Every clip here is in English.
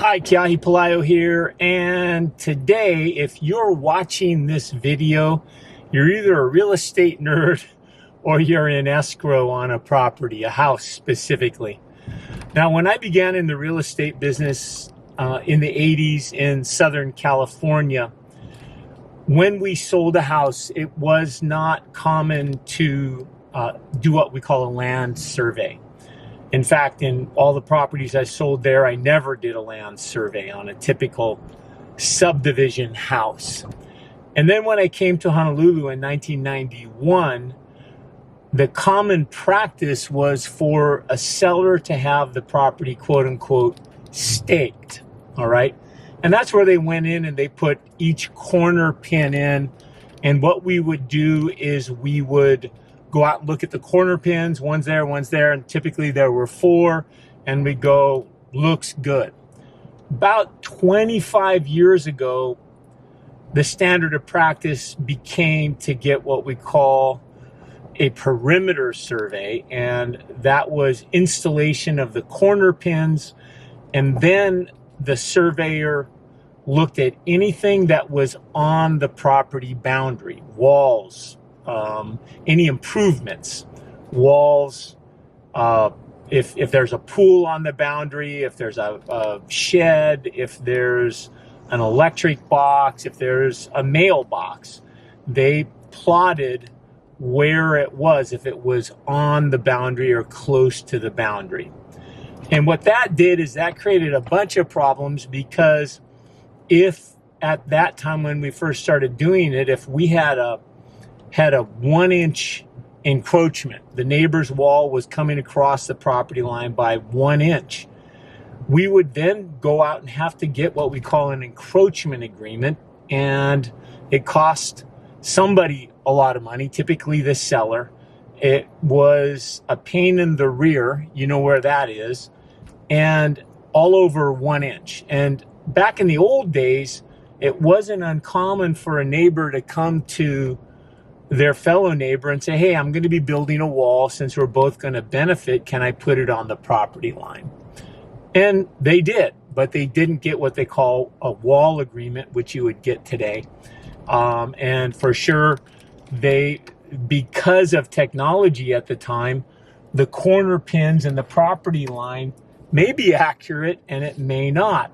Hi, Kiahi Palayo here, and today, if you're watching this video, you're either a real estate nerd or you're in escrow on a property, a house specifically. Now, when I began in the real estate business in the 80s in Southern California, when we sold a house, it was not common to do what we call a land survey. In fact, in all the properties I sold there, I never did a land survey on a typical subdivision house. And then when I came to Honolulu in 1991, the common practice was for a seller to have the property, quote unquote, staked, all right? And that's where they went in and they put each corner pin in. And what we would do is we would go out and look at the corner pins, one's there, and typically there were 4, and we go, looks good. About 25 years ago, the standard of practice became to get what we call a perimeter survey, and that was installation of the corner pins, and then the surveyor looked at anything that was on the property boundary, walls, any improvements, walls, if there's a pool on the boundary, if there's a shed, if there's an electric box, if there's a mailbox, they plotted where it was, if it was on the boundary or close to the boundary. And what that did is that created a bunch of problems, because if at that time when we first started doing it, if we had a 1-inch encroachment, the neighbor's wall was coming across the property line by 1 inch, we would then go out and have to get what we call an encroachment agreement, and it cost somebody a lot of money, typically the seller. It was a pain in the rear, you know where that is, and all over 1 inch. And back in the old days, it wasn't uncommon for a neighbor to come to their fellow neighbor and say, hey, I'm going to be building a wall. Since we're both going to benefit, can I put it on the property line? And they did, but they didn't get what they call a wall agreement, which you would get today. And for sure, because of technology at the time, the corner pins and the property line may be accurate and it may not.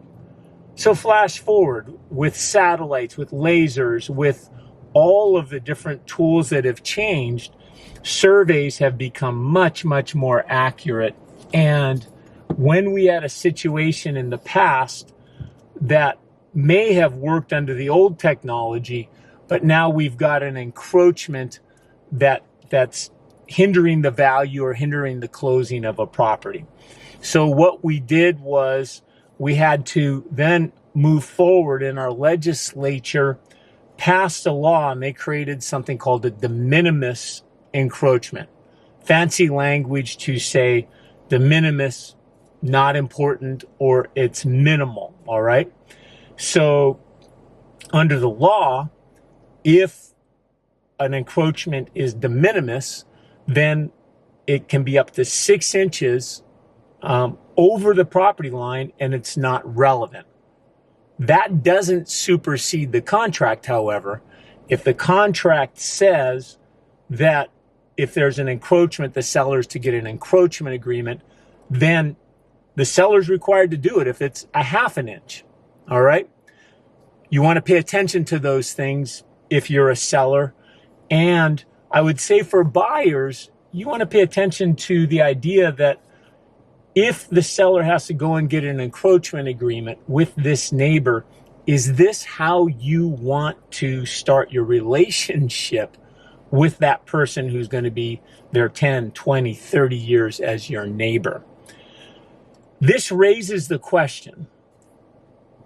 So flash forward with satellites, with lasers, with all of the different tools that have changed, surveys have become much, much more accurate. And when we had a situation in the past that may have worked under the old technology, but now we've got an encroachment that's hindering the value or hindering the closing of a property. So what we did was we had to then move forward, in our legislature passed a law, and they created something called a de minimis encroachment. Fancy language to say de minimis, not important, or it's minimal, all right? So under the law, if an encroachment is de minimis, then it can be up to 6 inches over the property line, and it's not relevant. That doesn't supersede the contract, however. If the contract says that if there's an encroachment, the seller's to get an encroachment agreement, then the seller's required to do it if it's a 1/2 inch, all right? You want to pay attention to those things if you're a seller. And I would say for buyers, you want to pay attention to the idea that if the seller has to go and get an encroachment agreement with this neighbor, is this how you want to start your relationship with that person who's going to be there 10, 20, 30 years as your neighbor? This raises the question,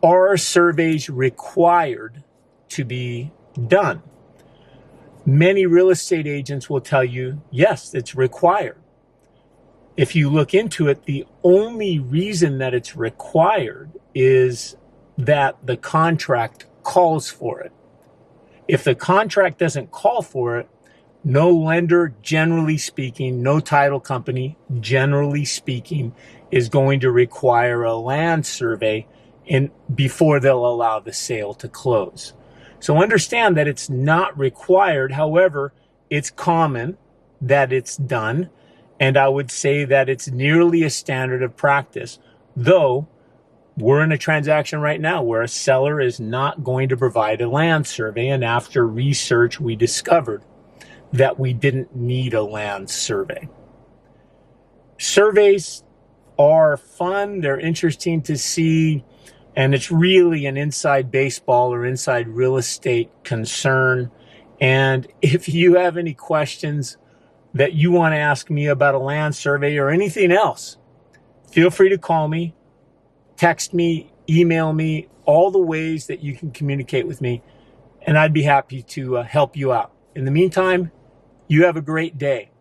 are surveys required to be done? Many real estate agents will tell you, yes, it's required. If you look into it, the only reason that it's required is that the contract calls for it. If the contract doesn't call for it, no lender, generally speaking, no title company, generally speaking, is going to require a land survey before they'll allow the sale to close. So understand that it's not required. However, it's common that it's done. And I would say that it's nearly a standard of practice, though we're in a transaction right now where a seller is not going to provide a land survey. And after research, we discovered that we didn't need a land survey. Surveys are fun. They're interesting to see. And it's really an inside baseball or inside real estate concern. And if you have any questions that you want to ask me about a land survey or anything else, feel free to call me, text me, email me, all the ways that you can communicate with me, and I'd be happy to help you out. In the meantime, you have a great day.